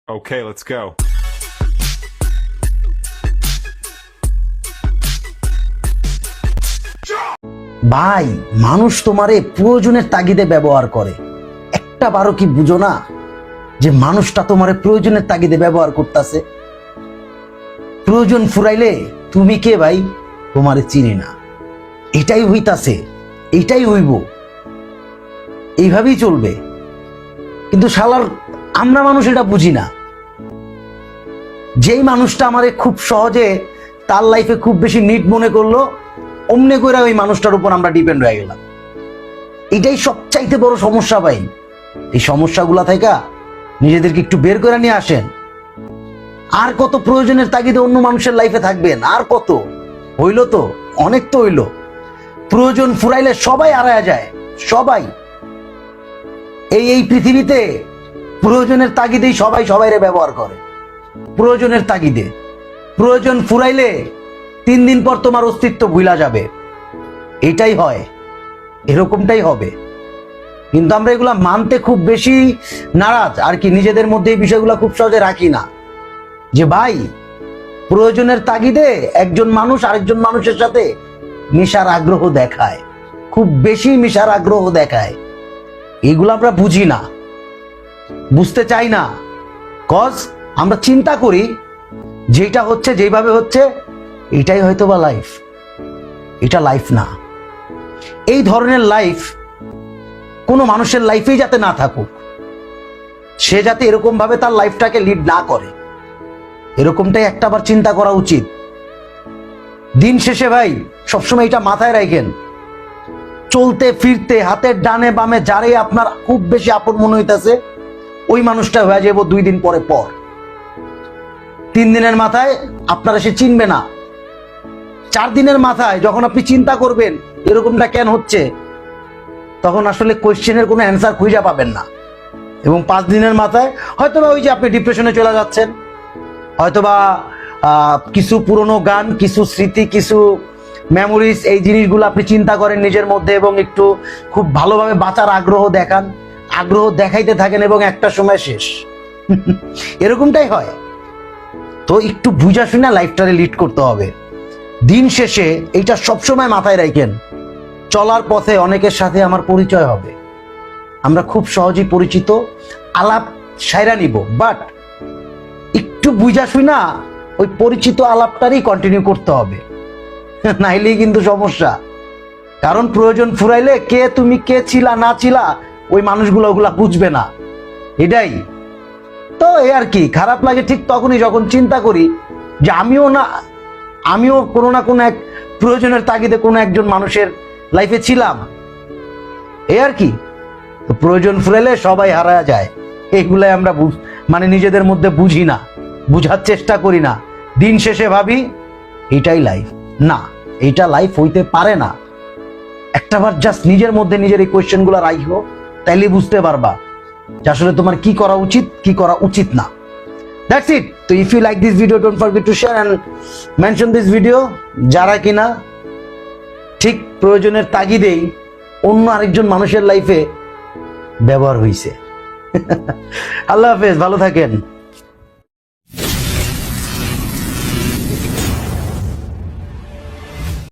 Okay, let's go. ভাই, মানুষ তোমারে প্রয়োজনের তাগিদে ব্যবহার করে। একটা বারো কি বুঝো না যে মানুষটা তোমারে প্রয়োজনের তাগিদে ব্যবহার করতেছে? প্রয়োজন ফুরাইলে তুমি কে ভাই তোমারে চিনি না। এটাই হইতাছে, এইটাই হইব, এইভাবেই চলবে। কিন্তু শালার আমরা মানুষ এটা বুঝি না। যেই মানুষটা আমারে খুব সহজে তার লাইফে খুব বেশি নিট মনে করলো, অমনে করে ওই মানুষটার উপর আমরা ডিপেন্ড হয়ে গেলাম। এটাই সবচাইতে বড় সমস্যা ভাই। এই সমস্যাগুলা থেকে নিজেদেরকে একটু বের করে নিয়ে আসেন। আর কত প্রয়োজনের তাগিদে অন্য মানুষের লাইফে থাকবেন? আর কত? হইল তো, অনেক তো হইল। প্রয়োজন ফুরাইলে সবাই হারায় যায়, সবাই। এই পৃথিবীতে প্রয়োজনের তাগিদেই সবাই সবাইরে ব্যবহার করে। প্রয়োজনের তাগিদে প্রয়োজন ফুরাইলে 3 দিন পর তোমার অস্তিত্ব ভুলা যাবে। এটাই হয়, এরকমটাই হবে। কিন্তু আমরা এগুলা মানতে খুব বেশি নারাজ আর কি। নিজেদের মধ্যে এই বিষয়গুলো খুব সহজে রাখি না যে ভাই প্রয়োজনের তাগিদে একজন মানুষ আরেকজন মানুষের সাথে মিশার আগ্রহ দেখায়, খুব বেশি মিশার আগ্রহ দেখায়। এগুলো আমরা বুঝি না, বুঝতে চাই না। কজ আমরা চিন্তা করি যেটা হচ্ছে, যেভাবে হচ্ছে, এটাই হয়তো বা লাইফ। এটা লাইফ না। এই ধরনের লাইফ কোনো মানুষের লাইফেই যাতে না থাকুক, সে যাতে এরকম ভাবে তার লাইফটাকে লিড না করে, এরকমটাই একটাবার চিন্তা করা উচিত। দিন শেষে ভাই সবসময় এটা মাথায় রাখেন, চলতে ফিরতে হাতের ডানে বামে যারাই আপনার খুব বেশি আপন মনে হইতেছে, ওই মানুষটা হয়ে যাবো 2 দিন পরে পর। 3 দিনের মাথায় আপনারা সে চিনবে না। 4 দিনের মাথায় যখন আপনি চিন্তা করবেন এরকমটা কেন হচ্ছে, তখন আসলে কোয়েশ্চেনের কোনো অ্যান্সার খুঁজে পাবেন না। এবং 5 দিনের মাথায় হয়তোবা ওই যে আপনি ডিপ্রেশনে চলে যাচ্ছেন, হয়তোবা কিছু পুরনো গান, কিছু স্মৃতি, কিছু মেমোরিজ, এই জিনিসগুলো আপনি চিন্তা করেন নিজের মধ্যে এবং একটু খুব ভালোভাবে বাঁচার আগ্রহ দেখান, আগ্রহ দেখাইতে থাকেন এবং একটা সময় শেষ। এরকমটাই হয়। তো একটু বুঝা শুনে লাইফটারে লিড করতে হবে। দিন শেষে এইটা সবসময় মাথায় রাখেন, চলার পথে অনেকের সাথে আমার পরিচয় হবে, আমরা খুব সহজেই পরিচিত, আলাপ সাইরা নিব, বাট একটু বুঝা শুনা ওই পরিচিত আলাপটারই কন্টিনিউ করতে হবে, নাইলেই কিন্তু সমস্যা। কারণ প্রয়োজন ফুরাইলে কে তুমি, কে ছিলা না ছিলা, ওই মানুষগুলো ওগুলা বুঝবে না। এটাই তো। এই আর কি খারাপ লাগে ঠিক তখনই যখন চিন্তা করি যে আমিও কোনো না কোনো এক প্রয়োজনের তাগিদে কোনো একজন মানুষের লাইফে ছিলাম। এই আর কি। তো প্রয়োজন ফুরাইলে সবাই হারায় যায়, এগুলাই আমরা মানে নিজেদের মধ্যে বুঝি না, বুঝার চেষ্টা করি না। দিন শেষে ভাবি এটাই লাইফ। না, এইটা লাইফ হইতে পারে না। একটাবার জাস্ট নিজের মধ্যে নিজের এই কোয়েশ্চেনগুলো রাখো, তাইলে বুঝতে পারবা যে আসলে তোমার কি করা উচিত, কি করা উচিত না। That's it. তো if you like this video, don't forget to share and mention this video. যারা কিনা ঠিক প্রয়োজনের তাগিদেই অন্য আরেকজন মানুষের লাইফে ব্যবহার হইছে। আল্লাহ হাফেজ, ভালো থাকেন।